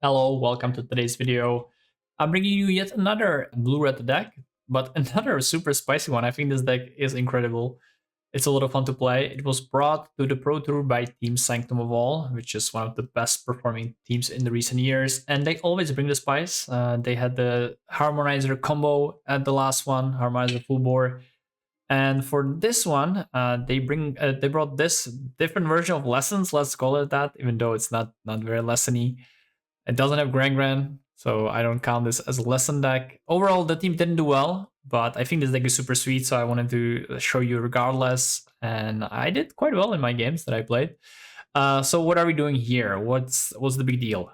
Hello, welcome to today's video. I'm bringing you yet another blue-red deck, but another super spicy one. I think this deck is incredible. It's a lot of fun to play. It was brought to the Pro Tour by Team Sanctum of All, which is one of the best performing teams in the recent years, and they always bring the spice. They had the Harmonizer combo at the last one, Harmonizer full bore, and for this one, they brought this different version of lessons. Let's call it that, even though it's not very lessony. It doesn't have Gran, so I don't count this as a lesson deck. Overall, the team didn't do well, but I think this deck is super sweet, so I wanted to show you regardless. And I did quite well in my games that I played. So what are we doing here? What's the big deal?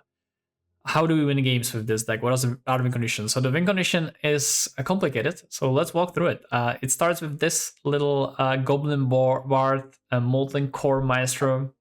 How do we win games with this deck? What are the win conditions? So the win condition is complicated, so let's walk through it. It starts with this little Goblin Bard, Molten Core Maestro.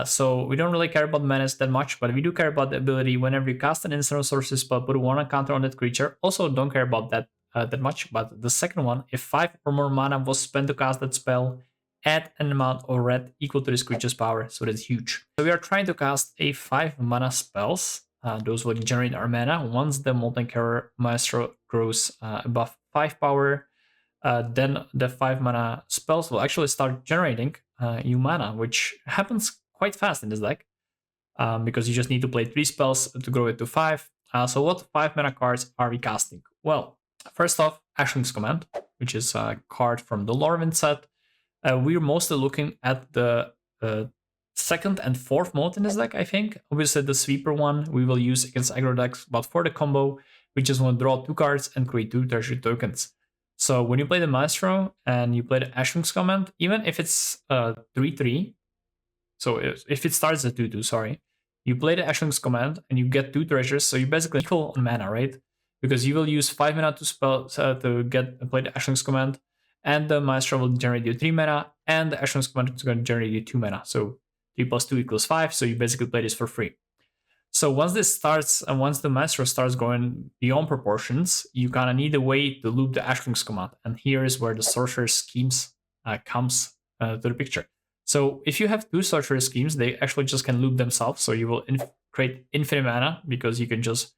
So we don't really care about menace that much, but we do care about the ability whenever you cast an instant or sorcery spell, put one counter on that creature. Also, don't care about that much. But the second one, if 5 or more mana was spent to cast that spell, add an amount of red equal to this creature's power. So that's huge. So we are trying to cast a 5 mana spells. Those will generate our mana. Once the Molten Core Maestro grows above 5 power, then the 5 mana spells will actually start generating new mana, which happens quite fast in this deck because you just need to play 3 spells to grow it to 5. So what 5 mana cards are we casting? Well, first off, Ashling's Command, which is a card from the Lorwyn set. We're mostly looking at the second and fourth mode in this deck, I think. Obviously, the Sweeper one we will use against aggro decks, but for the combo, we just want to draw 2 cards and create 2 treasury tokens. So when you play the Maestro and you play the Ashling's Command, even if it's 3-3, so if it starts at 2-2, sorry, you play the Ashling's Command and you get 2 treasures, so you basically equal on mana, right? Because you will use 5 mana to play the Ashling's Command, and the Maestro will generate you 3 mana, and the Ashling's Command is going to generate you 2 mana. So 3 plus 2 equals 5, so you basically play this for free. So once this starts, and once the Maestro starts going beyond proportions, you kind of need a way to loop the Ashling's Command. And here is where the Sorcerer Schemes comes to the picture. So if you have 2 Sorcerer Schemes, they actually just can loop themselves. So you will create infinite mana because you can just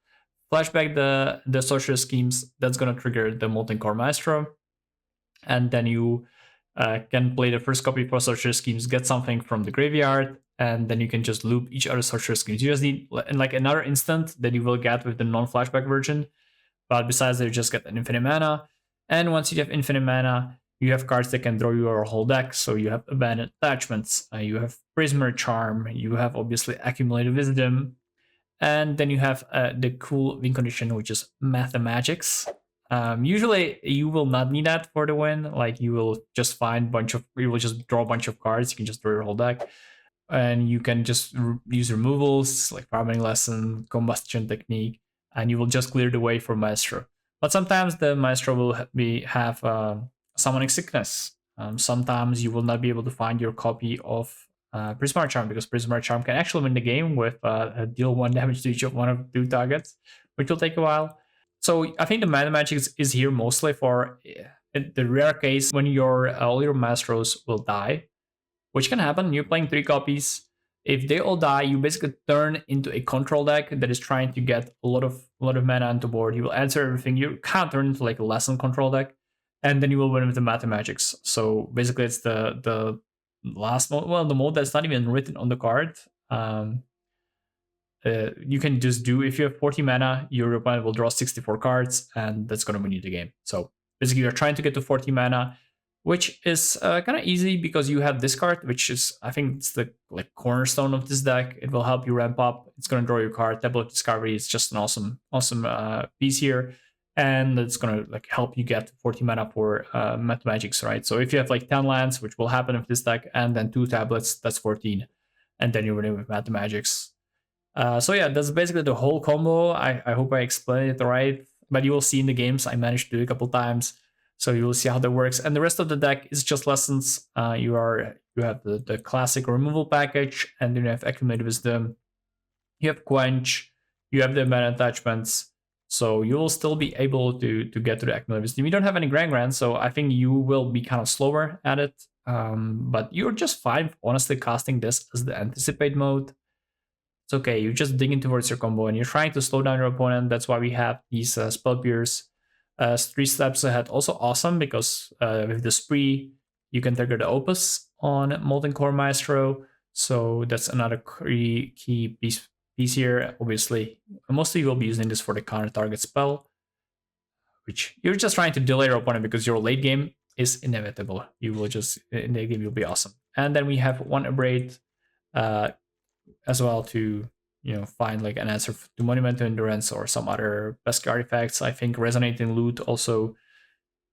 flashback the Sorcerer Schemes. That's going to trigger the Molten Core Maestro. And then you can play the first copy for Sorcerer Schemes, get something from the graveyard, and then you can just loop each other Sorcerer Schemes. You just need like another instant that you will get with the non-flashback version. But besides that, you just get an infinite mana. And once you have infinite mana, you have cards that can draw your whole deck. So you have Abandoned Attachments, you have Prismer Charm, you have obviously Accumulated Wisdom, and then you have the cool win condition, which is Mathemagics. Usually you will not need that for the win. Like you will just draw a bunch of cards. You can just draw your whole deck, and you can just use removals like Farming Lesson, Combustion Technique, and you will just clear the way for Maestro. But sometimes the Maestro will have Summoning Sickness. Sometimes you will not be able to find your copy of Prismar Charm, because Prismar Charm can actually win the game with deal 1 damage to each of 1 of 2 targets, which will take a while. So I think the Mana Magic is here mostly for the rare case when all your Maestros will die, which can happen. You're playing 3 copies. If they all die, you basically turn into a control deck that is trying to get a lot of mana onto board. You will answer everything. You can't turn into like a lesson control deck, and then you will win with the Mathemagics. So basically, it's the last mode. Well, the mode that's not even written on the card. You can just do, if you have 40 mana, your opponent will draw 64 cards, and that's going to win you the game. So basically, you're trying to get to 40 mana, which is kind of easy because you have this card, which is, I think it's the like cornerstone of this deck. It will help you ramp up. It's going to draw your card. Table of Discovery is just an awesome piece here, and it's going to like help you get 40 mana for Mathemagics, right? So if you have like 10 lands, which will happen with this deck, and then 2 tablets, that's 14, and then you're winning with Mathemagics. So yeah, that's basically the whole combo. I hope I explained it right, but you will see in the games I managed to do it a couple times, so you will see how that works. And the rest of the deck is just lessons. You have the classic removal package, and then you have Accumulated Wisdom, you have Quench, you have the Abandoned Attachments, so you will still be able to get to the Accumulated Wisdom. You don't have any Gran, so I think you will be kind of slower at it, but you're just fine honestly casting this as the Anticipate mode. it's okay. You just dig in towards your combo and you're trying to slow down your opponent. That's why we have these spell pierce 3 steps ahead. Also awesome because with the spree, you can trigger the opus on Molten Core Maestro. So that's another key piece here. Obviously, mostly you will be using this for the counter target spell, which you're just trying to delay your opponent because your late game is inevitable. You will just, in the game, you'll be awesome. And then we have 1 Abrade as well to, find like an answer to Monument to Endurance or some other pesky artifacts. I think Resonating Loot also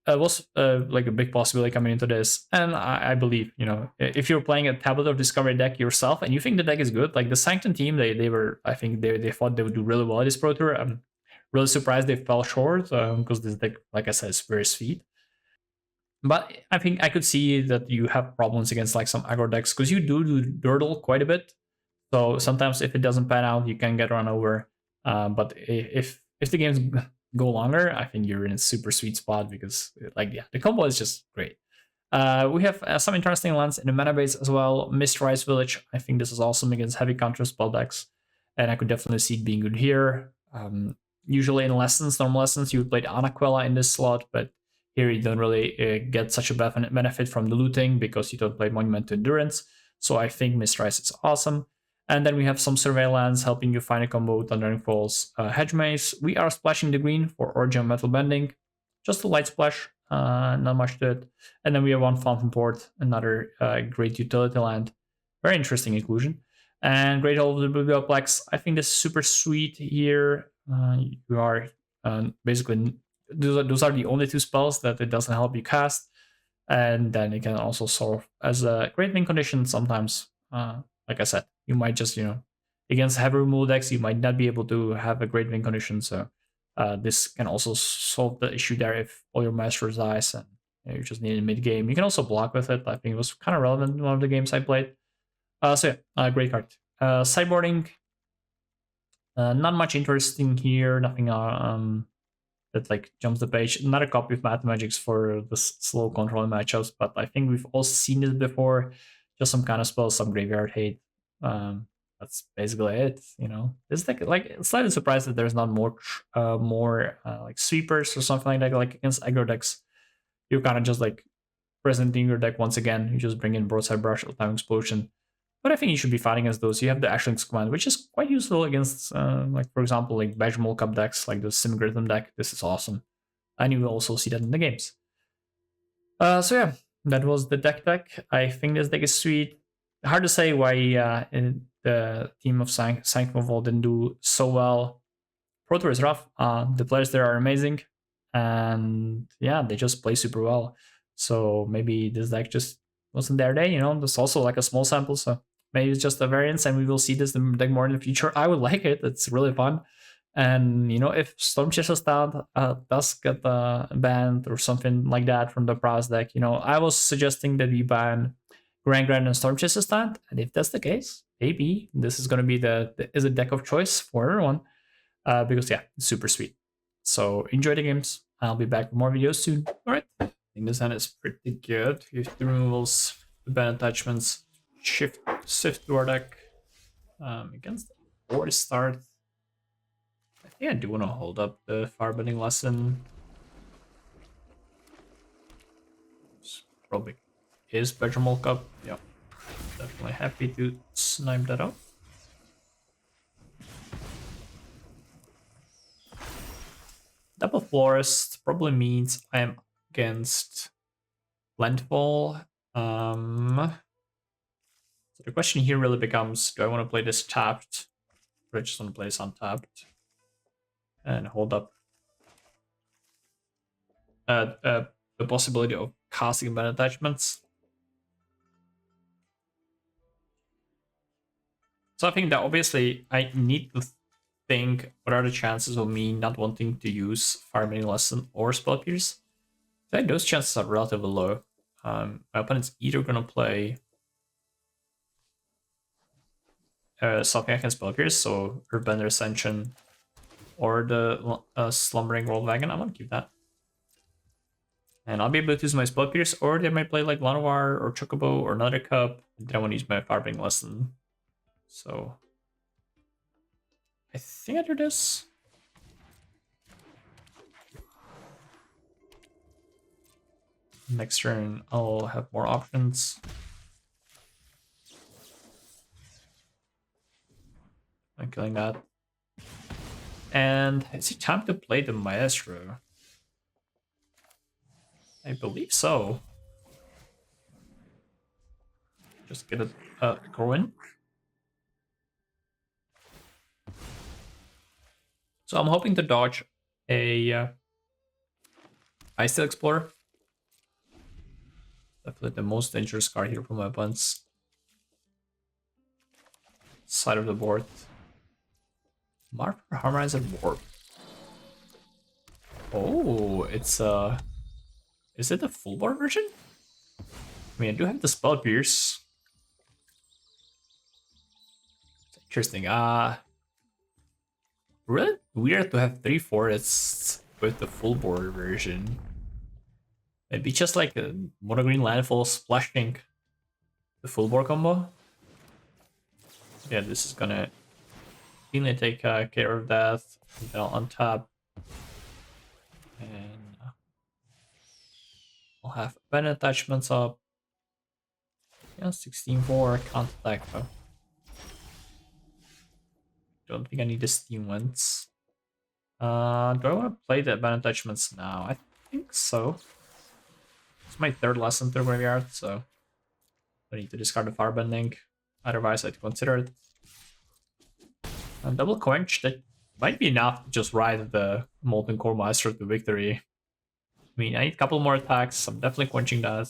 was like a big possibility coming into this. And I believe, if you're playing a Tablet of Discovery deck yourself and you think the deck is good, like the Sanctum team, they were, I think they thought they would do really well at this Pro Tour. I'm really surprised they fell short because this deck, like I said, is very sweet. But I think I could see that you have problems against like some aggro decks because you do Durdle quite a bit. So sometimes if it doesn't pan out, you can get run over. But if the games go longer, I think you're in a super sweet spot because the combo is just great. We have some interesting lands in the mana base as well. Mistrise Village, I think this is awesome against heavy counter spell decks, and I could definitely see it being good here. Usually in normal lessons, you would play the Anaquella in this slot, but here you don't really get such a benefit from the looting because you don't play Monument to Endurance. So I think Mistrise is awesome. And then we have some surveillance helping you find a combo, Thundering Falls, Hedge Maze. We are splashing the green for Origin Metal Bending. Just a light splash, not much to it. And then we have 1 Fountain Port, another great utility land. Very interesting inclusion. And Great Hall of the Biblioplex. I think this is super sweet here. You are basically, those are the only 2 spells that it doesn't help you cast. And then it can also serve as a great win condition sometimes. Like I said, you might just, against heavy removal decks, you might not be able to have a great win condition. So this can also solve the issue there if all your Masters dies and you just need a mid game. You can also block with it. I think it was kind of relevant in one of the games I played. So yeah, great card. Sideboarding, not much interesting here. Nothing that like jumps the page. Another copy of Mathemagics for the slow control matchups, but I think we've all seen this before. Just some kind of spells, some graveyard hate. That's basically it. It's like slightly surprised that there's not more like sweepers or something like that. Like against aggro decks, you're kind of just like presenting your deck once again. You just bring in Broadside Brush, Time Explosion. But I think you should be fighting against those. You have the Ashlinks command, which is quite useful against, like for example, like Badgermole Cup decks, like the Simgritum deck. This is awesome, and you will also see that in the games. So yeah. That was the Decktech. I think this deck is sweet. Hard to say why the team of Sanctum of All didn't do so well. Pro Tour is rough. The players there are amazing. And yeah, they just play super well. So maybe this deck just wasn't their day. There's also like a small sample. So maybe it's just a variance and we will see this deck more in the future. I would like it. It's really fun. And if Stormchaser's Talent does get banned or something like that from the Browse deck, I was suggesting that we ban Grand and Stormchaser's Talent, and if that's the case, maybe this is going to be is a deck of choice for everyone, because yeah, it's super sweet. So enjoy the games. I'll be back with more videos soon. All right, I think this hand is pretty good. You have the removals, the ban attachments, sift to our deck against the board start. I think I do want to hold up the Firebending Lesson. It's probably is Badgermole Cup. Yeah, definitely happy to snipe that up. Double Florist probably means I am against Landfall. So the question here really becomes, do I want to play this tapped, or I just want to play this untapped? And hold up the possibility of casting ban attachments. So I think that obviously I need to think what are the chances of me not wanting to use Firebending Lesson or Spell Pierce. I think those chances are relatively low. My opponent's either going to play something I can Spell Pierce, so Urbender Ascension, or the Slumbering World Wagon. I'm gonna keep that. And I'll be able to use my Spell Pierce, or they might play like Lanoir or Chocobo or another Cup. Then I want to use my Firebending Lesson. So I think I do this. Next turn, I'll have more options. I'm killing that. And is it time to play the Maestro? I believe so. Just get a Corwin. So I'm hoping to dodge a Ice Explorer. Definitely the most dangerous card here for my opponents. Side of the board. Mark for Harmonizer Warp. Oh, it's is it the full board version? I mean, I do have the Spell Pierce. It's interesting. Really weird to have 3 forests with the full board version. Maybe just like a mono green landfall splashing the full board combo. Yeah, this is gonna cleanly take care of that. And then I'll untap. And I'll have pen attachments up. Yeah, 16-4, can't attack though. Don't think I need the steam ones. Do I want to play the pen attachments now? I think so. It's my third lesson through graveyard, so I need to discard the firebending. Otherwise, I'd consider it. Double quench, that might be enough to just ride the Molten Core Master to victory. I mean, I need a couple more attacks. I'm definitely quenching that.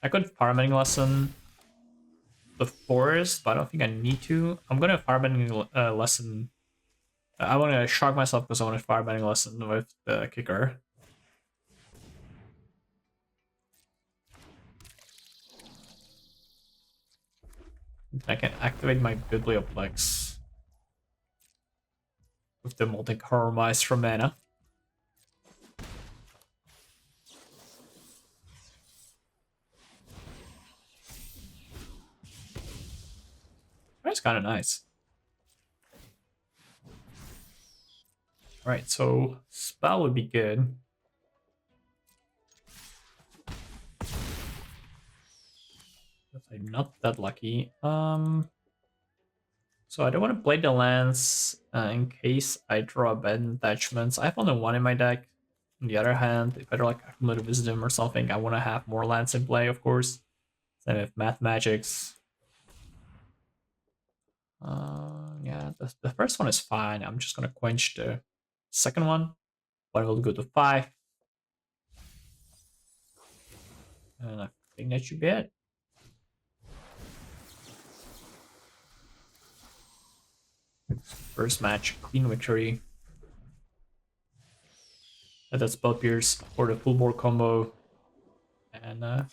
I could Firebending Lesson the forest, but I don't think I need to. I'm gonna Firebending Lesson. I want to shock myself because I want to Firebending Lesson with the kicker. I can activate my Biblioplex with the Molten Core Master mana. That's kind of nice. Alright, so spell would be good. But I'm not that lucky. So I don't want to play the lands in case I draw bad attachments. I have only one in my deck. On the other hand, if I draw like Accumulative Wisdom or something, I want to have more lands in play, of course. Same with Math Magics. Yeah, the first one is fine. I'm just gonna quench the second one. But we'll go to 5. And I think that should be it. First match, clean victory. That's Spell Pierce for the full board combo. And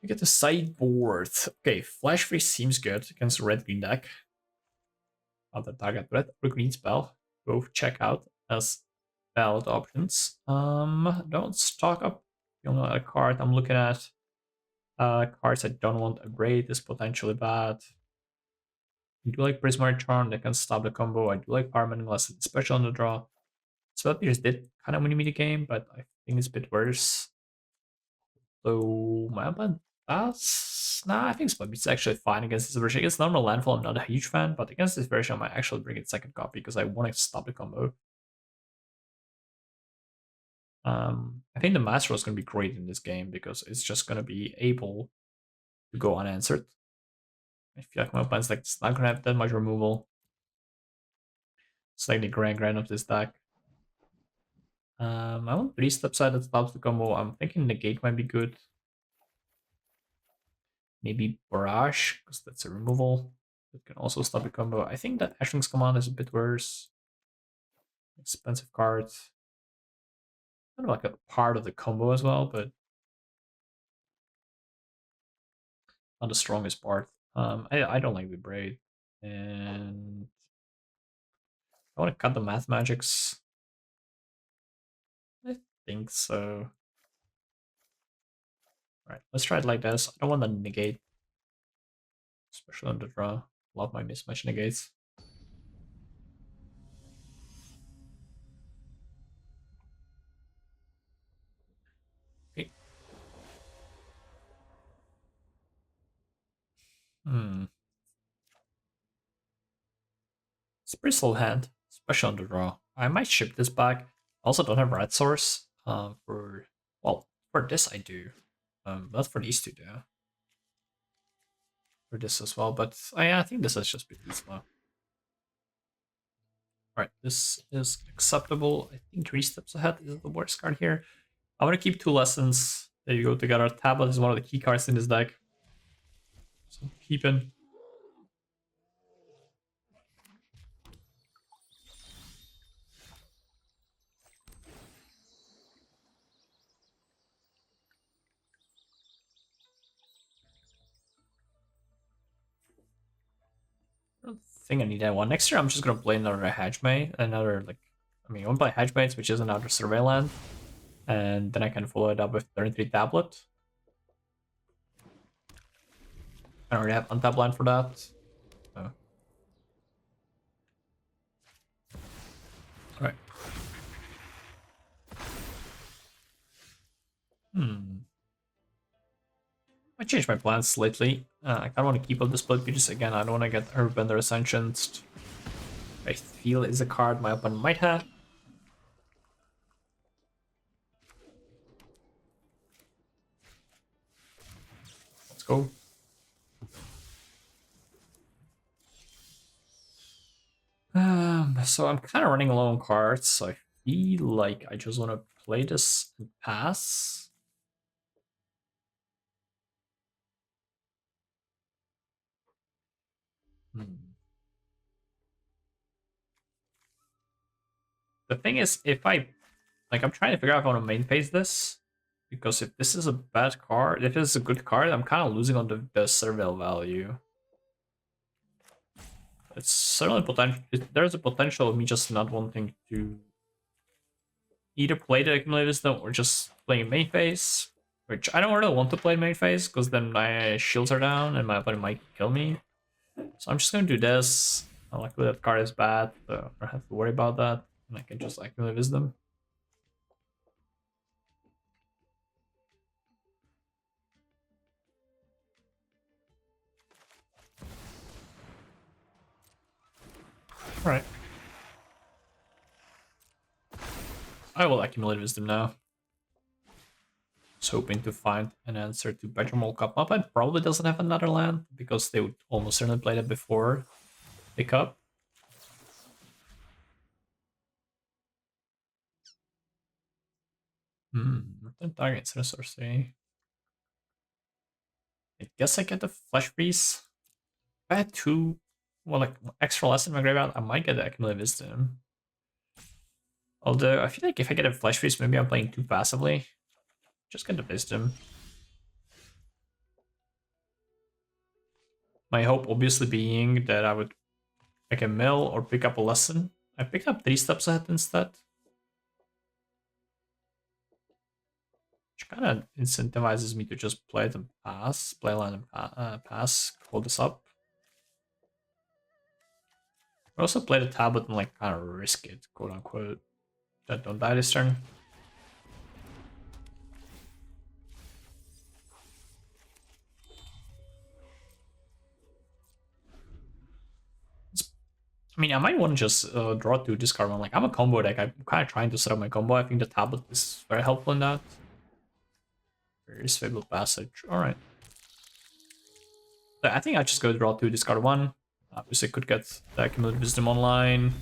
we get the sideboard. Okay, Flash Freeze seems good against a red-green deck. Other target red or green spell. Both check out as valid options. Don't stock up. You know, a card I'm looking at. Cards I don't want. A Braid is potentially bad. I do like Prismatic Charm that can stop the combo. I do like Fireman Lesson, especially on the draw. Spell Pierce did kind of win me the game, but I think it's a bit worse. So my opponent does. Nah, I think Spell Pierce is actually fine against this version. Against normal Landfall, I'm not a huge fan, but against this version, I might actually bring it second copy because I want to stop the combo. I think the Master is going to be great in this game because it's just going to be able to go unanswered. I feel like my opponent's like not going to have that much removal. It's like the grand of this deck. I want 3-step side that stops the combo. I'm thinking Negate might be good. Maybe Barrage, because that's a removal. That can also stop the combo. I think that Ashling's Command is a bit worse. Expensive card. Kind of like a part of the combo as well, but not the strongest part. I don't like the Braid. And I want to cut the Math Magics. I think so. Alright, let's try it like this. I don't want to negate, especially on the draw. Love my mismatch negates. Okay. It's a pretty slow hand, especially on the draw. I might ship this back. I also don't have red source. For this I do. Not for these two though. For this as well, but I think this is just a bit too slow. Alright, this is acceptable. I think 3 steps ahead is the worst card here. I want to keep 2 lessons. There you go together. Tablet is one of the key cards in this deck. So keeping. I don't think I need that one. Next year I'm just gonna play another Hedgemate, I want to play Hedgemates, which is another survey land. And then I can follow it up with turn 3 tablet. I already have untap land for that. So. Alright. I changed my plans slightly. I kind of want to keep up the split because again, I don't want to get Earthbender Ascension. I feel is a card my opponent might have. Let's go. So I'm kind of running low on cards, so I feel like I just want to play this and pass. The thing is, if I'm trying to figure out how to main phase this, because if this is a bad card, if it's a good card, I'm kind of losing on the surveil value. It's certainly potential. There's a potential of me just not wanting to either play the accumulated wisdom or just playing main phase, which I don't really want to play main phase because then my shields are down and my opponent might kill me. So I'm just gonna do this. Luckily that card is bad, so I don't have to worry about that, and I can just accumulate wisdom. All right. I will accumulate wisdom now. Just hoping to find an answer to Bedroom Cup. My opponent probably doesn't have another land because they would almost certainly play that before pick up. Return target instead of sorcery. I guess I get the Flesh Freeze. If I had 2, extra less in my graveyard, I might get the Accumulated Wisdom. Although, I feel like if I get a Flesh Freeze, maybe I'm playing too passively. Just get the Wisdom. My hope obviously being that I would make a mill or pick up a lesson. I picked up 3 steps ahead instead. Which kind of incentivizes me to just play it and pass, play land and pass, hold this up. I also play the tablet and kind of risk it, quote unquote. That don't die this turn. I might want to just draw 2, discard 1. I'm a combo deck. I'm kind of trying to set up my combo. I think the tablet is very helpful in that. Very Fabled Passage. Alright. I think I just go draw 2, discard 1. Obviously, I could get the Accumulated Wisdom online.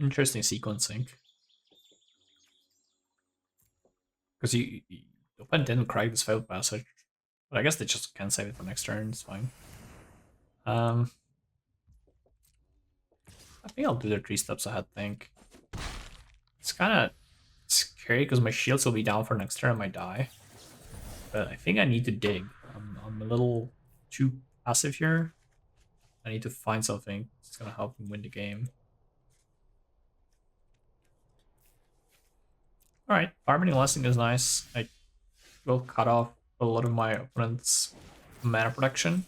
Interesting sequencing. Because The opponent didn't crack this failed passage. But I guess they just can save it for next turn, it's fine. I think I'll do the 3 steps ahead think. It's kind of scary because my shields will be down for next turn, I might die. But I think I need to dig. I'm a little too passive here. I need to find something that's gonna help me win the game. Alright, Harmony Blessing is nice. I will cut off a lot of my opponent's mana production.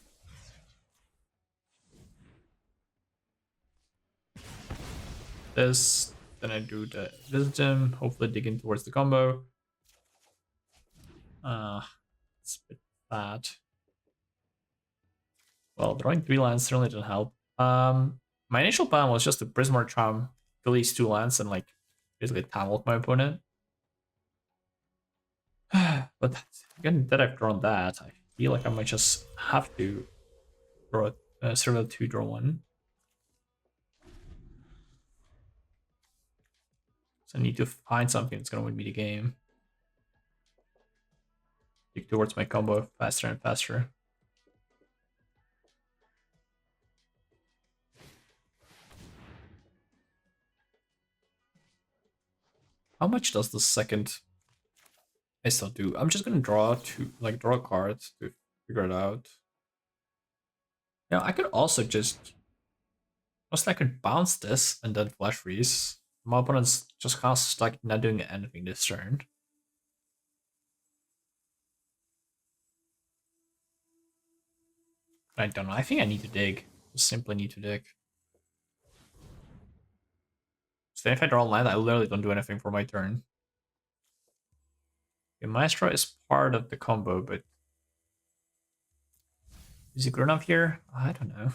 This, then I do the Wisdom, hopefully dig in towards the combo. It's a bit bad. Well, drawing 3 lands certainly didn't help. My initial plan was just to Prismar Charm, kill these 2 lands, and like basically Tamilk my opponent. But again, that I've drawn that, I feel like I might just have to draw Serval 2, draw 1. So I need to find something that's gonna win me the game. Dig towards my combo faster and faster. How much does the second I still do? I'm just gonna draw a card to figure it out. Now I could also just I could bounce this and then flash freeze. My opponent's just kind of stuck not doing anything this turn. I don't know. I think I need to dig. Just simply need to dig. So if I draw a land, I literally don't do anything for my turn. Okay, Maestro is part of the combo, but is it good enough here? I don't know.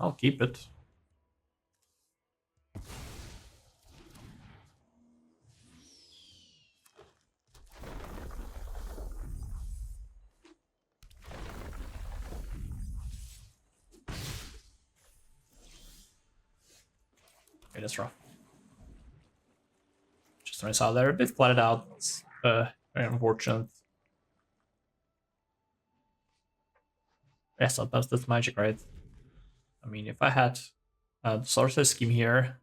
I'll keep it. Okay, that's rough. Just turns out they're a bit flatted out. It's very unfortunate. Yeah, sometimes that's magic, right? I mean, if I had the Sorcerer Scheme here,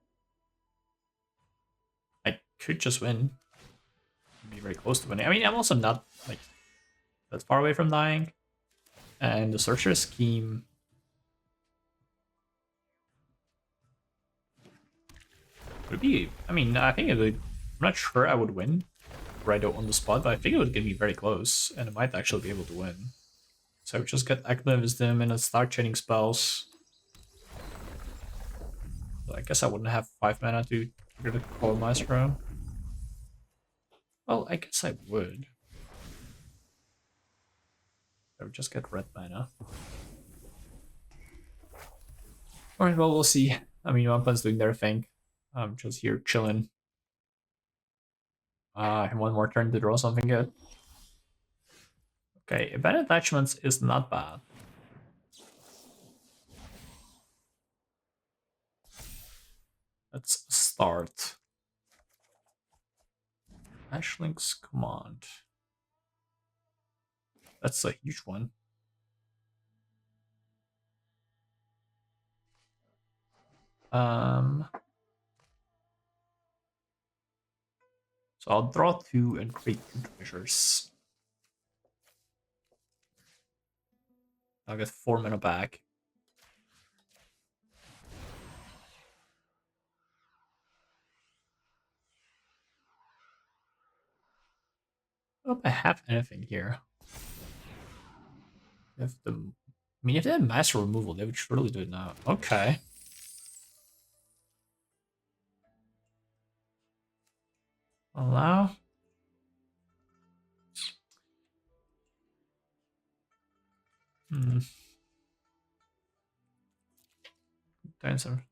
I could just win. Be very close to winning. I mean, I'm also not like that far away from dying. And the Sorcerer Scheme would be, I mean, I think it would, I'm not sure I would win right on the spot, but I think it would get me very close, and I might actually be able to win. So I would just get Active Wisdom and then start chaining spells. So I guess I wouldn't have 5 mana to get the Call Maestro. Well, I guess I would. I would just get red mana. Alright, well, we'll see. I mean, my opponent's doing their thing. I'm just here chilling. One more turn to draw something good. Okay, Event Attachments is not bad. Let's start. Ashlink's Command. That's a huge one. So I'll draw 2 and create 2 treasures. I'll get 4 mana back. I don't know if I have anything here. If the, I mean, if they had master removal, they would surely do it now. Okay. Allow. Some.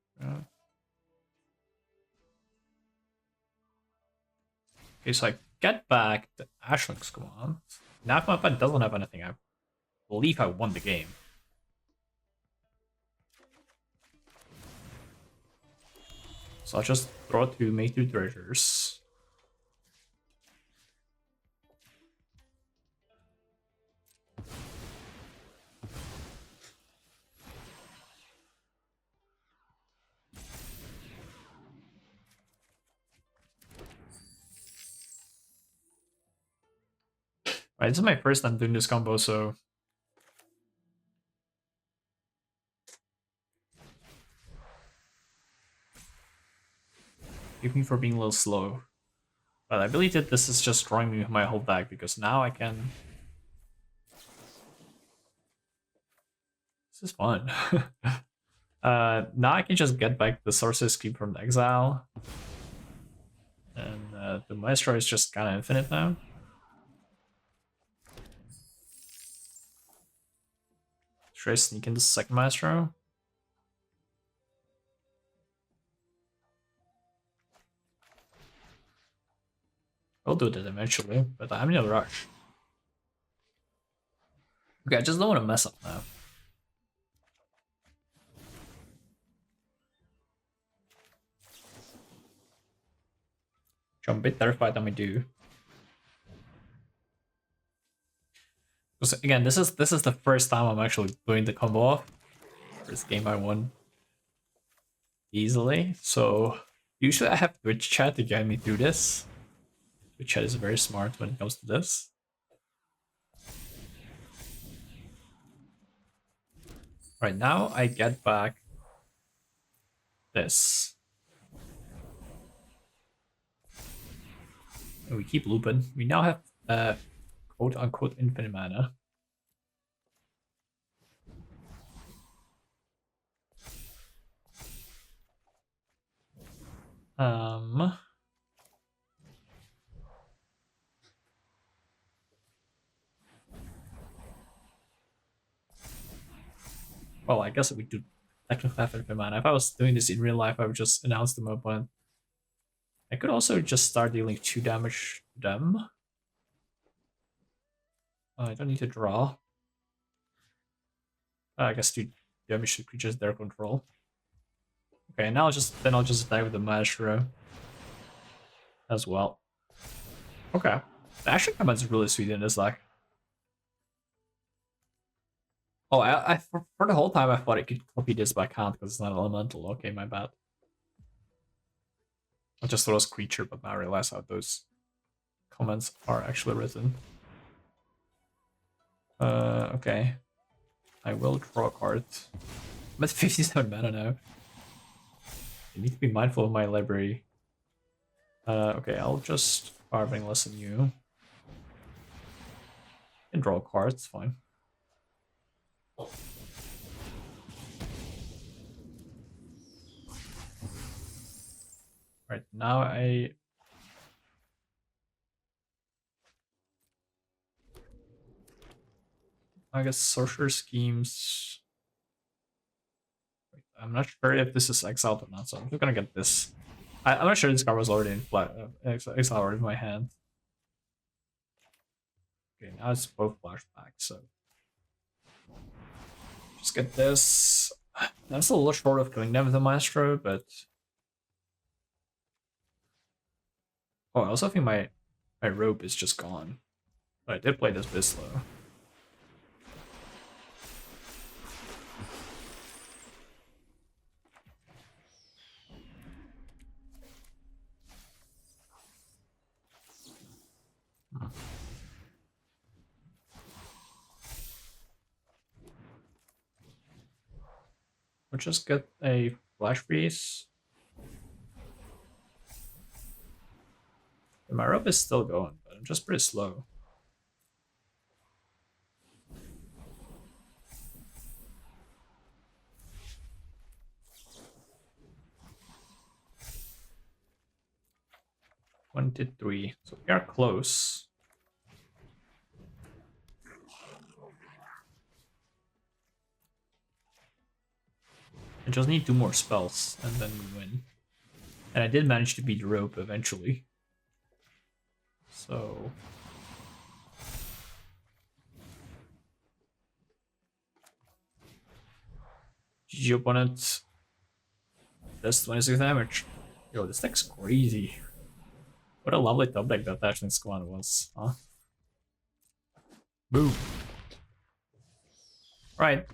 Okay, so I get back the Ashlink's Command. Now if my opponent doesn't have anything, I believe I won the game. So I'll just draw 2, make 2 treasures. Right, this is my first time doing this combo, so forgive me for being a little slow. But I believe that this is just drawing me my whole deck, because now I can... This is fun. Now I can just get back the Sorcerer's Keep from the exile. And the Maestro is just kind of infinite now. Should I sneak into the second Maestro? I'll do that eventually, but I'm in a rush. Okay, I just don't want to mess up now. I'm a bit terrified that we do. Because again, this is the first time I'm actually doing the combo off. First game I won easily. So usually I have Twitch chat to guide me through this. Twitch chat is very smart when it comes to this. Right now I get back this. And we keep looping. We now have quote unquote infinite mana. Well, I guess we do technically have infinite mana. If I was doing this in real life, I would just announce them opponent. I could also just start dealing 2 damage to them. I don't need to draw. I guess 2 damage to creatures their control. Okay, now I'll just attack with the Maestro as well. Okay, the action command's really sweet in this deck. Oh, I for the whole time I thought I could copy this, but I can't because it's not elemental. Okay, my bad. I just thought it was creature, but now I realize how those comments are actually written. Okay. I will draw a card. I'm at 57 mana now. I need to be mindful of my library. Okay, I'll just Carving Lesson you. And draw a card, it's fine. Right, now I guess Sorcerer Schemes. Wait, I'm not sure if this is exiled or not, so I'm just gonna get this. I'm not sure this card was already in exile already in my hand. Okay, now it's both flashbacks, so just get this. That's a little short of killing them with the Maestro, but oh, I also think my rope is just gone. But I did play this bit slow. We'll just get a flash freeze. And my rope is still going, but I'm just pretty slow. One to 3, so we are close. I just need 2 more spells, and then we win. And I did manage to beat the rope eventually. So... GG opponent. That's 26 damage. Yo, this deck's crazy. What a lovely top deck that Ashling Squad was, huh? Boom. Right.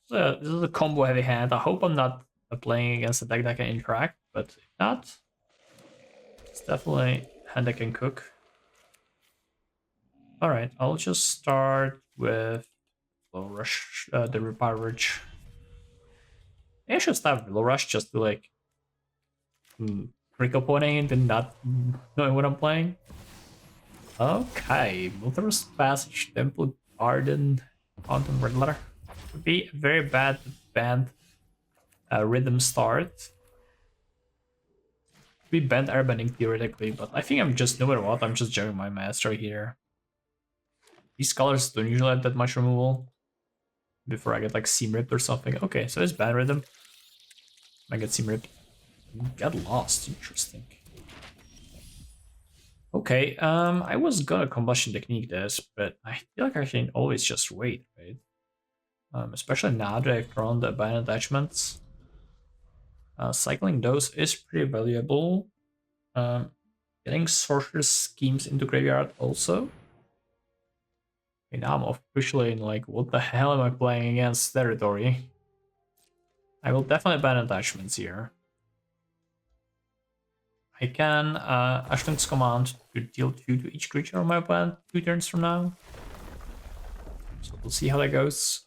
So this is a combo heavy hand. I hope I'm not playing against a deck that can interact, but if not, it's definitely and I can cook. Alright, I'll just start with Low Rush, the Repair Ridge. I should start with Low Rush just to like trick opponent and not knowing what I'm playing. Okay, Multiverse Passage, Temple Garden, Quantum Red Letter. Would be a very bad Bant rhythm start. Be Bant airbending theoretically, but I think I'm just, no matter what, I'm just jamming my master here. These colors don't usually have that much removal before I get like Seam Ripped or something. Okay, so it's bad rhythm. I get Seam Ripped. Get lost, interesting. Okay, I was gonna Combustion Technique this, but I feel like I can always just wait, right? Especially now that I've drawn the Abandoned Attachments. Cycling those is pretty valuable. Getting Sorcerer's Schemes into Graveyard also. Okay, now I'm officially in like, what the hell am I playing against territory? I will definitely ban attachments here. I can Ashton's command to deal 2 to each creature on my opponent 2 turns from now. So we'll see how that goes.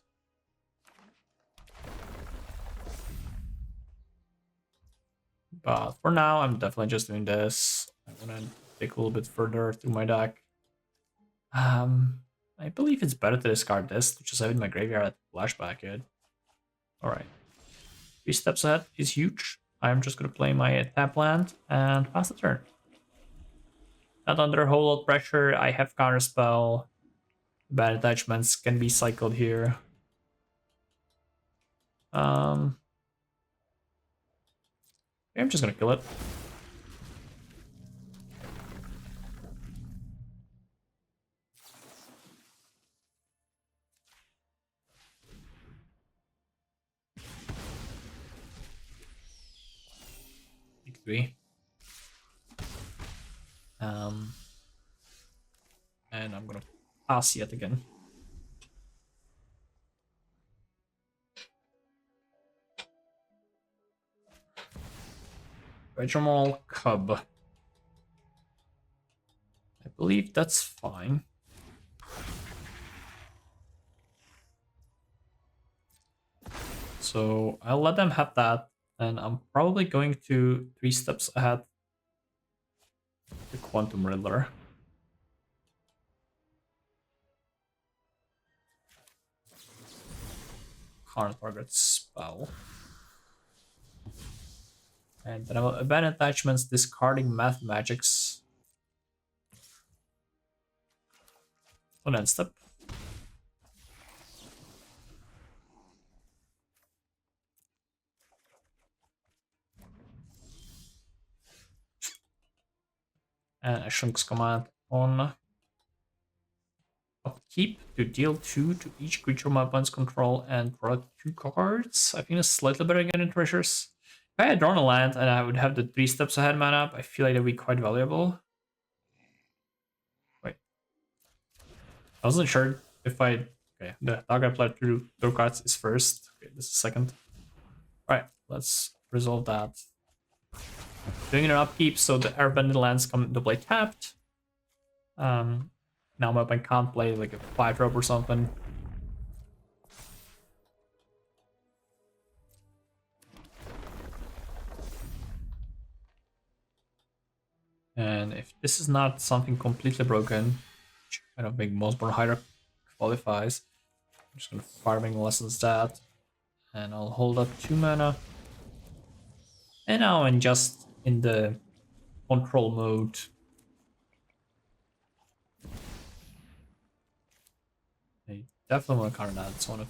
But for now, I'm definitely just doing this. I want to dig a little bit further through my deck. I believe it's better to discard this to just have it in my graveyard at flashback it. Alright. 3 steps ahead is huge. I'm just gonna play my tap land and pass the turn. Not under a whole lot of pressure. I have counterspell. Bad attachments can be cycled here. I'm just gonna kill it. Victory. And I'm gonna pass yet again. Regimal Cub. I believe that's fine. So I'll let them have that, and I'm probably going to 3 steps ahead the Quantum Riddler. Current target spell. And then I will abandon attachments, discarding Math Magics. On end step. And a Shrink's command on upkeep to deal 2 to each creature my opponent's control and draw 2 cards. I think it's slightly better than getting treasures. If I had drawn a land and I would have the 3 steps ahead mana up, I feel like that would be quite valuable. Wait. I wasn't sure if I... Okay, the target applied through draw cards is first. Okay, this is second. Alright, let's resolve that. Doing an upkeep so the airbended lands come into play tapped. Now my opponent can't play like a 5-drop or something. And if this is not something completely broken, which I don't think Mossborn Hydra qualifies, I'm just gonna Farming Lessons that, and I'll hold up 2 mana. And now I'm just in the control mode. I definitely want to counter that. It's one of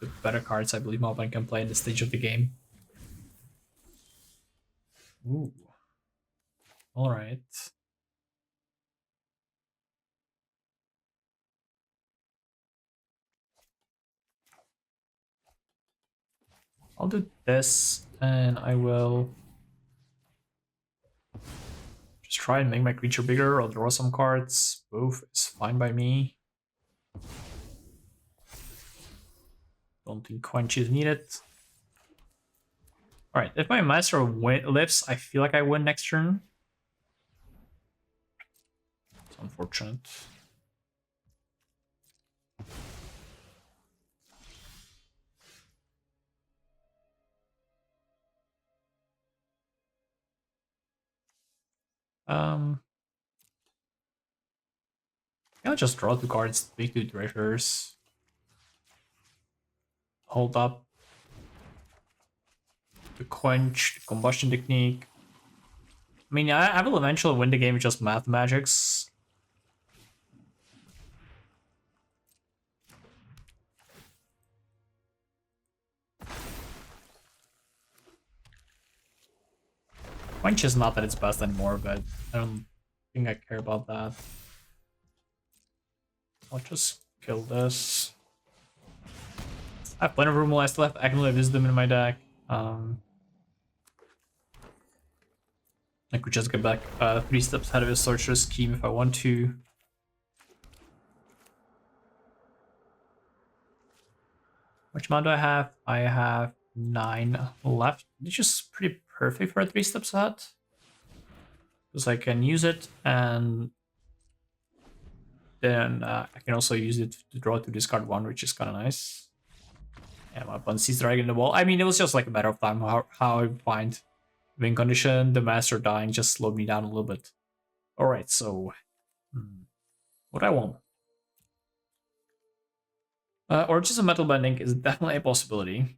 the better cards I believe my opponent can play at this stage of the game. Ooh. Alright. I'll do this, and I will just try and make my creature bigger or draw some cards. Both is fine by me. Don't think quench is needed. Alright, if my master lives, I feel like I win next turn. unfortunate. I'll just draw 2 cards, take 2 treasures. Hold up. The quench, the combustion technique. I mean, I will eventually win the game with just math magics. Quench is not at its best anymore, but I don't think I care about that. I'll just kill this. I have plenty of removal. I still have Accumulate Wisdom in my deck. I could just get back 3 steps ahead of his Sorcerer's Scheme if I want to. Which amount do I have? I have 9 left, which is pretty perfect for a 3 steps ahead. Because I can use it, and then I can also use it to draw to discard 1, which is kind of nice. Yeah, my opponent sees Dragon in the wall. I mean, it was just like a matter of time how I find win condition. The master dying just slowed me down a little bit. Alright, so what do I want? Origins of Metal Bending is definitely a possibility.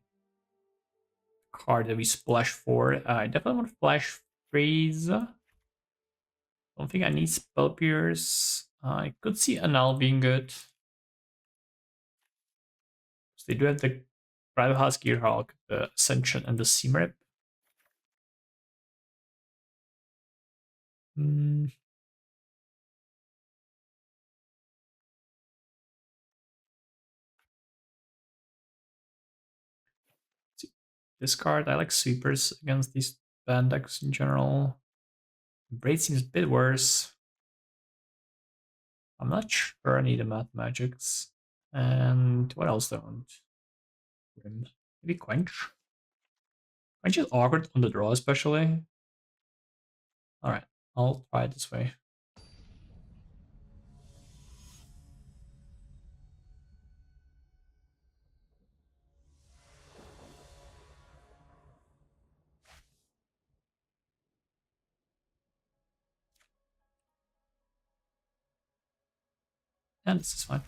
Card that we splash for. I definitely want to flash Freeze. Don't think I need Spell Pierce. I could see Annul being good. So they do have the Private House Gearhulk, the Ascension, and the Seamrip. Discard. I like sweepers against these band decks in general. Braid seems a bit worse. I'm not sure I need a Math Magics. And what else do I want? Maybe Quench? Quench is awkward on the draw, especially. Alright, I'll try it this way. And this is fine.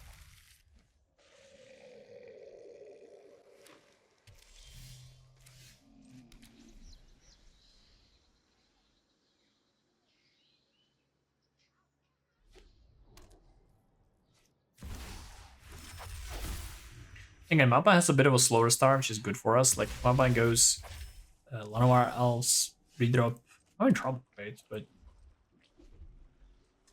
Again, Mapa has a bit of a slower start, which is good for us. Like, Mapa goes Llanowar Elves, redrop. I'm in trouble, right? But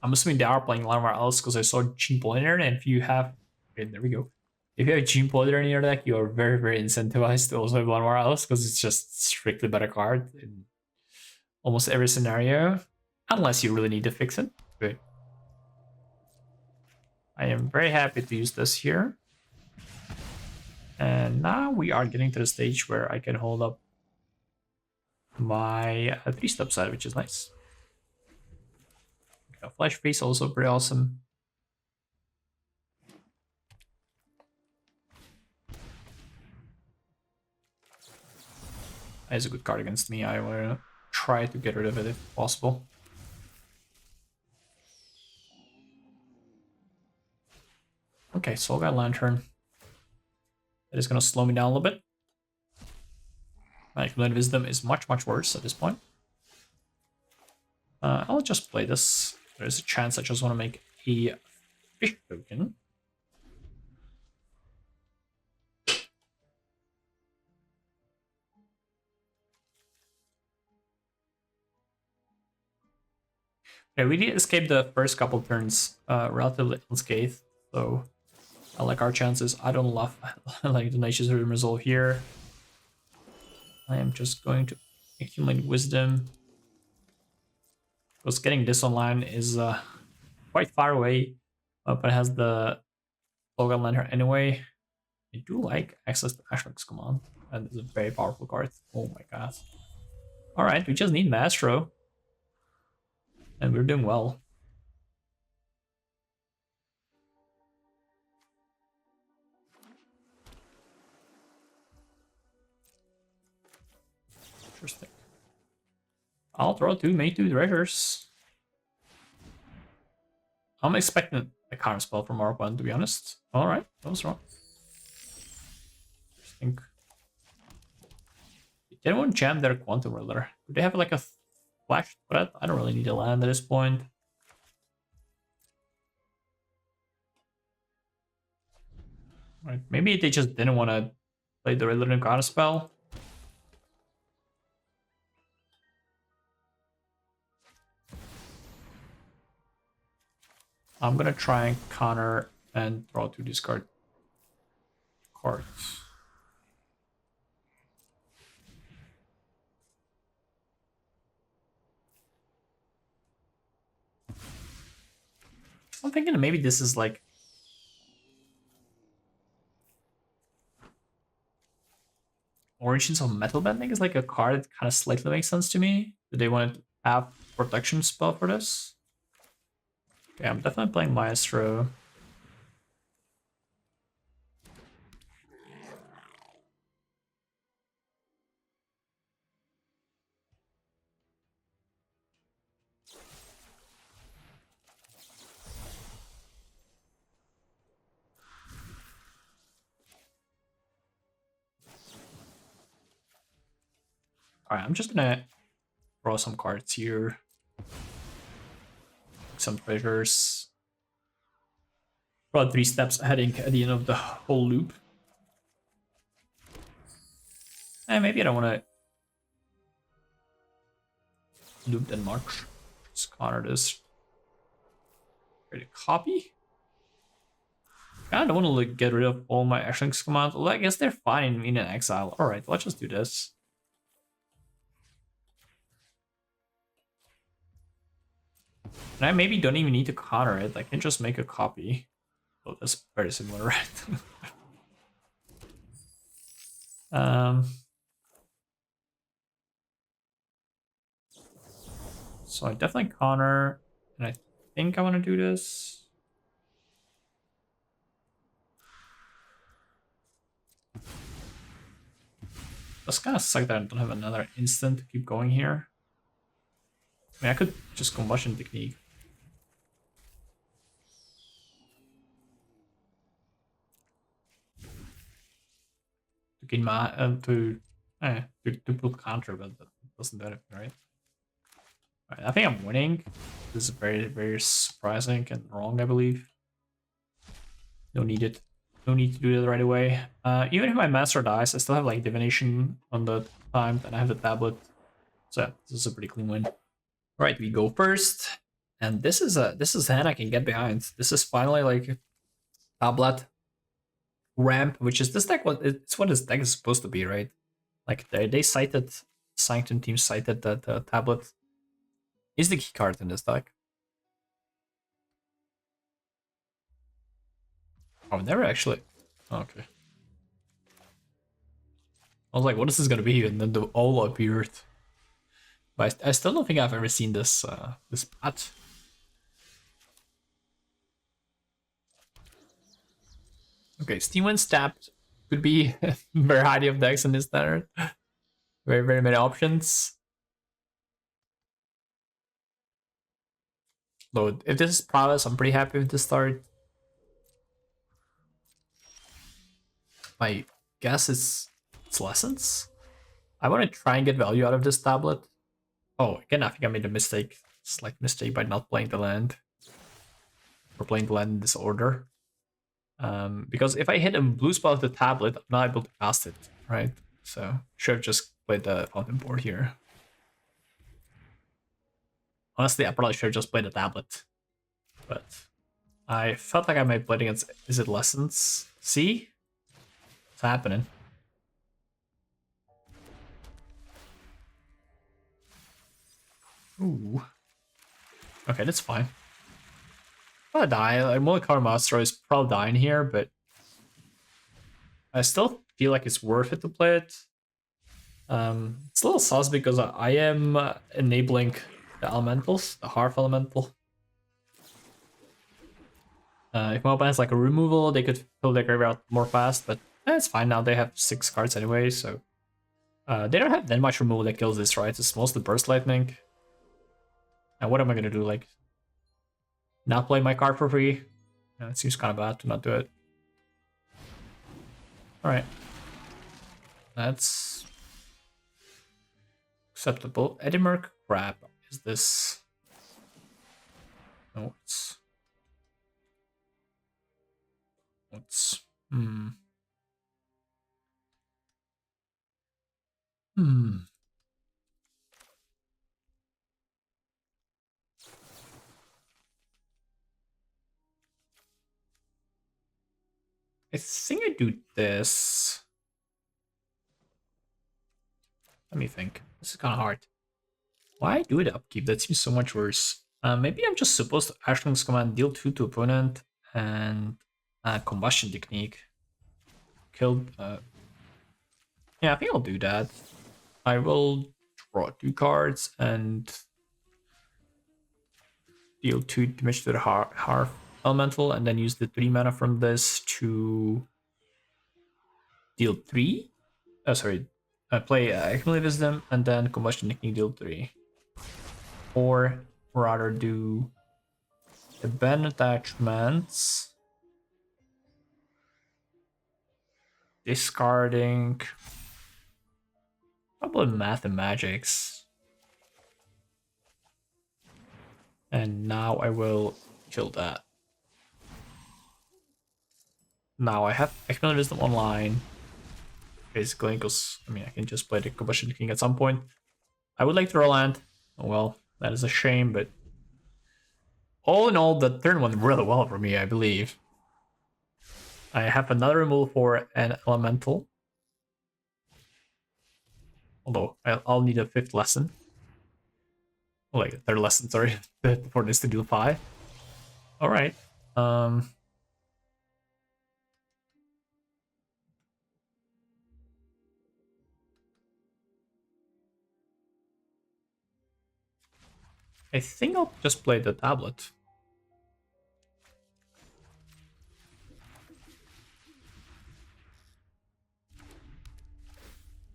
I'm assuming they are playing Llanowar Elves because I saw Gene Pointer, and if you have... Okay, there we go. If you have Gene Pointer in your deck, you are very, very incentivized to also have Llanowar Elves because it's just strictly better card in almost every scenario. Unless you really need to fix it. But I am very happy to use this here. And now we are getting to the stage where I can hold up my 3-step side, which is nice. Flash Freeze also pretty awesome. It's a good card against me. I want to try to get rid of it if possible. Okay, Soulguide Lantern. That is going to slow me down a little bit. My Accumulated Wisdom is much, much worse at this point. I'll just play this. There's a chance I just want to make a fish token. Yeah, we did escape the first couple turns relatively unscathed, so I like our chances. I don't love like the Nature's Rhythm Resolve here. I am just going to accumulate wisdom. Because getting this online is quite far away, but it has the Logan Lantern anyway. I do like access to Ashley's Command, and it's a very powerful card. Oh my god. Alright, we just need Maestro. And we're doing well. Interesting. I'll draw 2, make 2 treasures. I'm expecting a counter spell from our opponent, to be honest. Alright, that was wrong. I think. They didn't want to jam their Quantum Whirler. Do they have like a flash threat? I don't really need a land at this point. Right, maybe they just didn't want to play the Riddler and counter spell. I'm gonna try and counter and draw 2 discard cards. I'm thinking maybe this is like Origins of Metal Bending is like a card that kind of slightly makes sense to me. Do they want to have protection spell for this? Yeah, I'm definitely playing Maestro. Alright, I'm just gonna draw some cards here. Some treasures. About 3 steps ahead at the end of the whole loop. And maybe I don't want to loop that much. Just counter this. Ready to copy? I don't want to like, get rid of all my actions commands. Well, I guess they're fine in an exile. Alright, let's just do this. And I maybe don't even need to counter it. I can just make a copy. Oh, that's very similar, right? So I definitely counter, and I think I want to do this. That's kind of suck that I don't have another instant to keep going here. I mean, I could just combustion technique. To gain my to put counter, but that doesn't do anything, right? Alright, I think I'm winning. This is very, very surprising and wrong, I believe. No need it. No need to do that right away. Even if my master dies, I still have like divination on the time, and I have the tablet. So yeah, this is a pretty clean win. Alright, we go first. And this is a hand I can get behind. This is finally like tablet ramp, which is this deck. It's what this deck is supposed to be, right? Like they cited, Sanctum team cited that tablet is the key card in this deck. Oh, never actually. Okay. I was like, what is this gonna be? And then the all appeared. But I still don't think I've ever seen this this Bant. Okay, Steam Wind Stabbed could be a variety of decks in this standard. Very, very many options. Though, if this is prowess, I'm pretty happy with the start. My guess it's lessons. I want to try and get value out of this tablet. Oh, again, I think I made a mistake. Slight mistake by not playing the land. Or playing the land in this order. Because if I hit a blue spell with the tablet, I'm not able to cast it, right? So, should have just played the fountain board here. Honestly, I probably should have just played the tablet. But I felt like I might play against, is it lessons? See? What's happening? Ooh. Okay, that's fine. I'll die. Like, Mullicar Master is probably dying here, but I still feel like it's worth it to play it. It's a little sus because I am enabling the elementals, the Hearth Elemental. If my opponent has like a removal, they could fill their graveyard more fast, but it's fine now. They have 6 cards anyway, so They don't have that much removal that kills this, right? It's mostly burst lightning. And what am I gonna do? Like, not play my card for free? It seems kind of bad to not do it. All right, that's acceptable. Edinburgh crap. Is this? No, it's hmm. Hmm. I think I do this. Let me think. This is kind of hard. Why do it upkeep? That seems so much worse. Maybe I'm just supposed to Ashling's command deal 2 to opponent and combustion technique. Killed. Yeah, I think I'll do that. I will draw 2 cards and deal 2 damage to the Hearth Elemental, and then use the 3 mana from this to deal 3. Oh, sorry. Play Accumulate Wisdom and then Combustion Technique deal 3. Or rather do the Bant attachments. Discarding probably Math and Magics. And now I will kill that. Now I have Accumulate Wisdom online. Basically, because I mean I can just play the Combustion King at some point. I would like to draw land. Oh well, that is a shame, but all in all, the turn went really well for me, I believe. I have another removal for an elemental. Although I'll need a 5th lesson. Oh, like a 3rd lesson, sorry, for this to deal 5. Alright. I think I'll just play the tablet.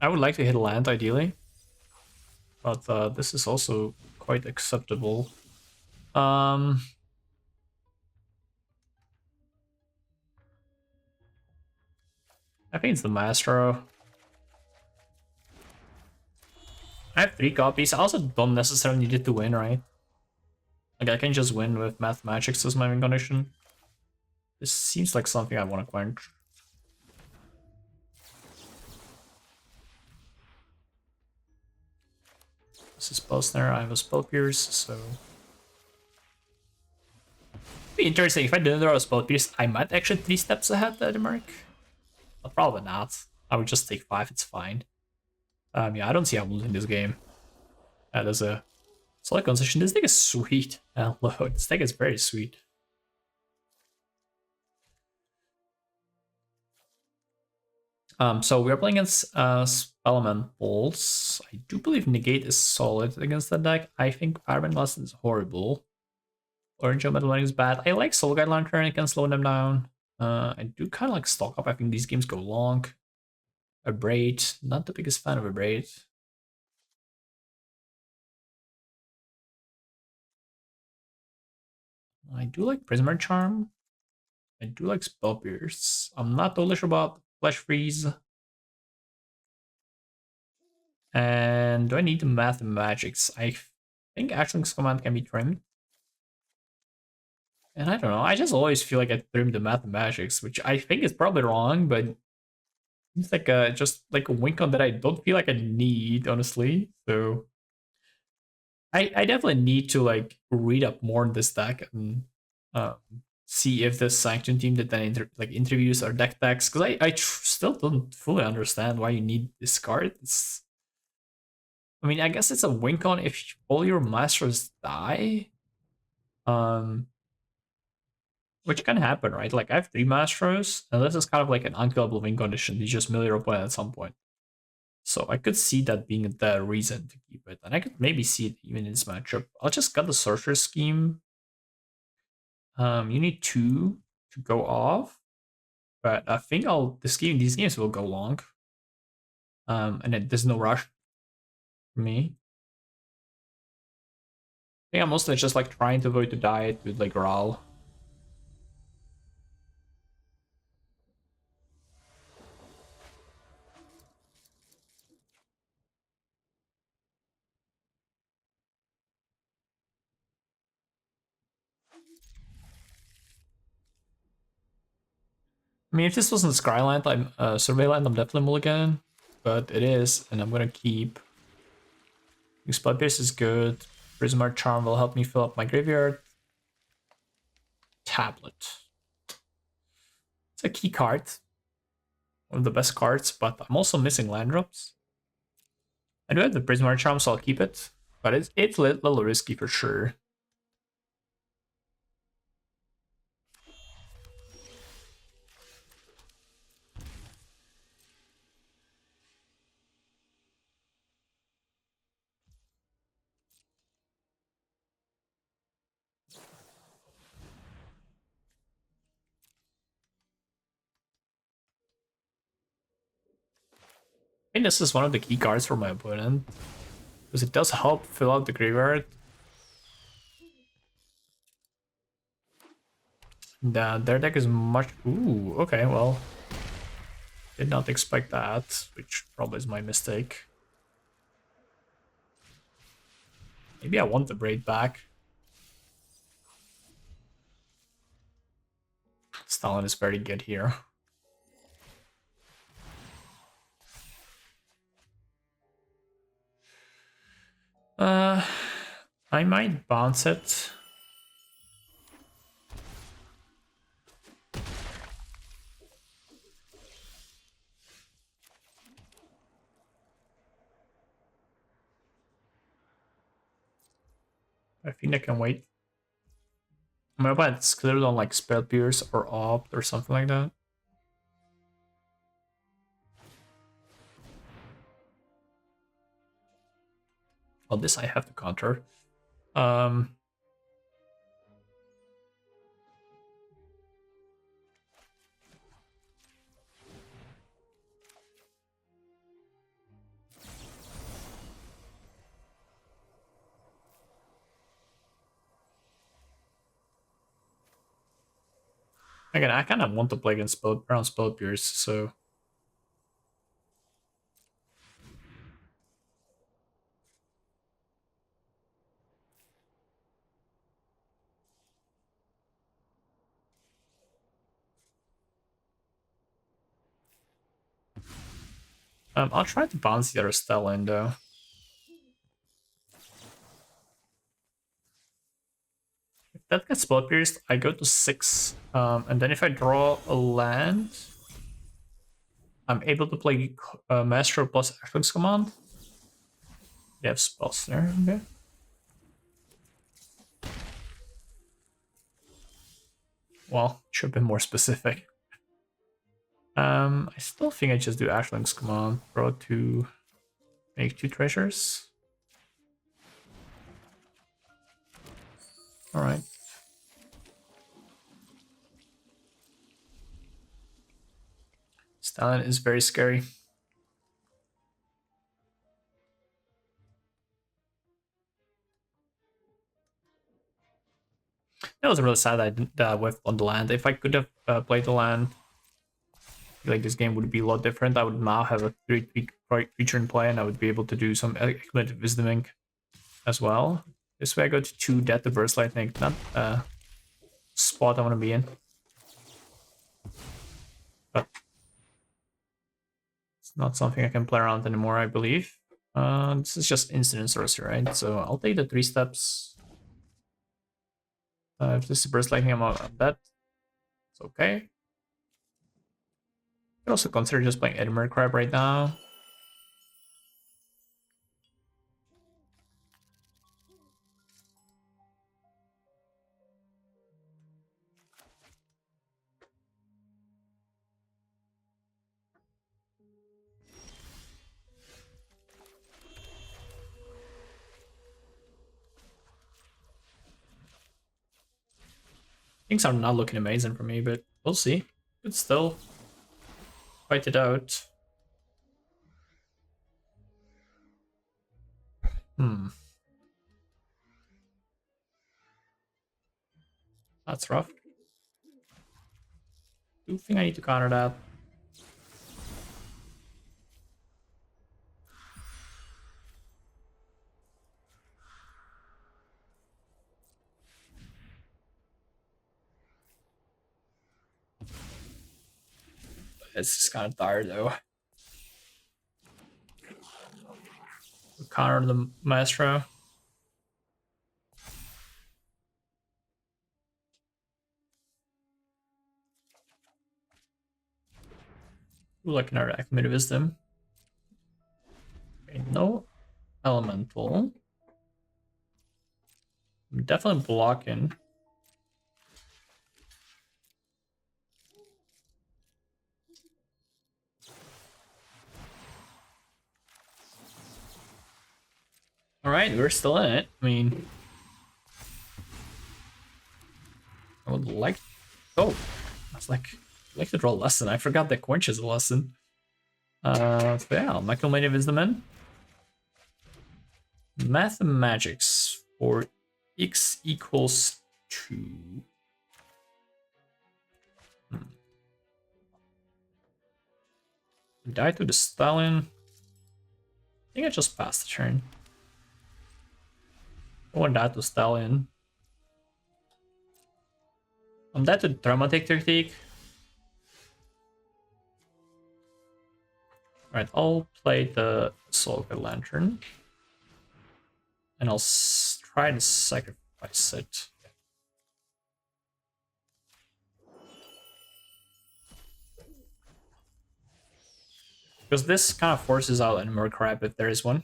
I would like to hit land ideally, but this is also quite acceptable. I think it's the Maestro. I have 3 copies. I also don't necessarily need it to win, right? Like I can just win with Math Magics as my win condition. This seems like something I want to quench. This is Spell Snare. I have a Spell Pierce, so it'd be interesting if I didn't draw a Spell Pierce. I might actually 3 steps ahead at the mark, but probably not. I would just take 5. It's fine. Yeah, I don't see how I'm losing this game. That is a solid concession. This deck is sweet. Hello, this deck is very sweet. So we are playing against Spellementals. I do believe Negate is solid against that deck. I think Fireman Lesson is horrible. Orange Metal is bad. I like Soul Guide Lantern, it can slow them down. I do kind of like Stock Up. I think these games go long. Abrade, not the biggest fan of Abrade. I do like Prisoner Charm. I do like Spell Pierce. I'm not totally sure about Flesh Freeze. And do I need the Math and Magics? I think Ashling's command can be trimmed. And I don't know, I just always feel like I trimmed the Math and Magics, which I think is probably wrong, but it's like just like a wink on that I don't feel like I need, honestly. So I definitely need to like read up more on this deck and see if the Sanctum team that then interviews our deck decks, because I still don't fully understand why you need this card. I mean, I guess it's a wink on if all your masters die, which can happen, right? Like I have 3 masters, and this is kind of like an unkillable win condition. You just mill your opponent at some point. So I could see that being the reason to keep it. And I could maybe see it even in this matchup. I'll just cut the Sorcerer's Scheme. You need 2 to go off. But I think these games will go long. and there's no rush for me. I think I'm mostly just like trying to avoid to die with like Growl. I mean, if this wasn't Skyland, I'm Surveyland, I'm definitely mulligan, but it is, and I'm gonna keep. Spell Pierce is good. Prismar Charm will help me fill up my graveyard. Tablet. It's a key card, one of the best cards, but I'm also missing land drops. I do have the Prismar Charm, so I'll keep it, but it's a little risky for sure. I think this is one of the key cards for my opponent, because it does help fill out the graveyard. Their deck is much... Ooh, okay, well... Did not expect that, which probably is my mistake. Maybe I want the Braid back. Stalin is very good here. I might bounce it. I think I can wait. My opponent's clearly on like Spell Pierce or Opt or something like that. Well, this I have to counter. Again, I kind of want to play against around Spell Pierce, so... I'll try to bounce the other Stella in, though. If that gets Spell Pierced, I go to 6, and then if I draw a land, I'm able to play Maestro plus Actions Command. They have spells there, okay. Well, should have been more specific. I still think I just do Ashling's Command, draw to make 2 treasures. Alright. Stalin is very scary. That was really sad I didn't whiff on the land. If I could have played the land, like this game would be a lot different. I would now have a 3 creature in play, and I would be able to do some accumulated wisdoming as well. This way I go to 2 death to burst lightning. Not spot I want to be in. But it's not something I can play around anymore, I believe. This is just instant sorcery, right? So I'll take the 3 steps. If this is burst lightning, I'm on that. It's okay. I could also consider just playing Edinburgh Crab right now. Things are not looking amazing for me, but we'll see. Could still fight it out. That's rough. Do think I need to counter that. It's just kind of tired though. Counter the Maestro. Ooh, like another Acclimated Wisdom. Okay, no Elemental. I'm definitely blocking. Alright, we're still in it. I mean, I would like. Oh, I was like to draw a lesson. I forgot that Quench is a lesson. So yeah, Acclimated Wisdom in. Mathematics for x equals 2. Die to the Stallion. I think I just passed the turn. I want that to Stallion. I'm dead to the Dramatic Technique. Alright, I'll play the Soulful Lantern. And I'll try to sacrifice it. Because this kind of forces out any more crap if there is one.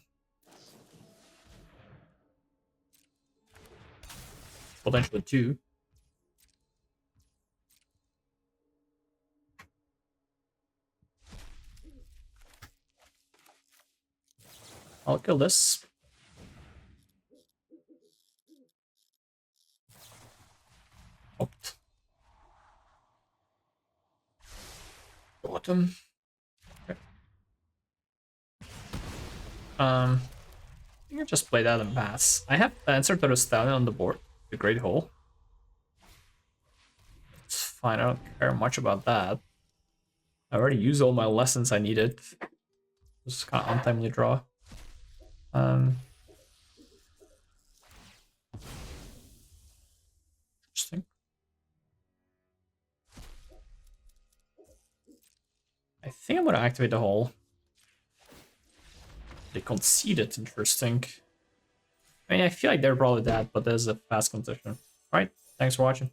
Potentially 2. I'll kill this. Opt. Bottom. Okay. I think I just play that and pass. I have Answer to the Stallion on the board. The Great Hole. It's fine, I don't care much about that. I already used all my lessons I needed. Just kind of untimely draw. Interesting. I think I'm gonna activate the hole. They conceded, interesting. I mean, I feel like they're probably dead, but there's a fast concession. Alright, thanks for watching.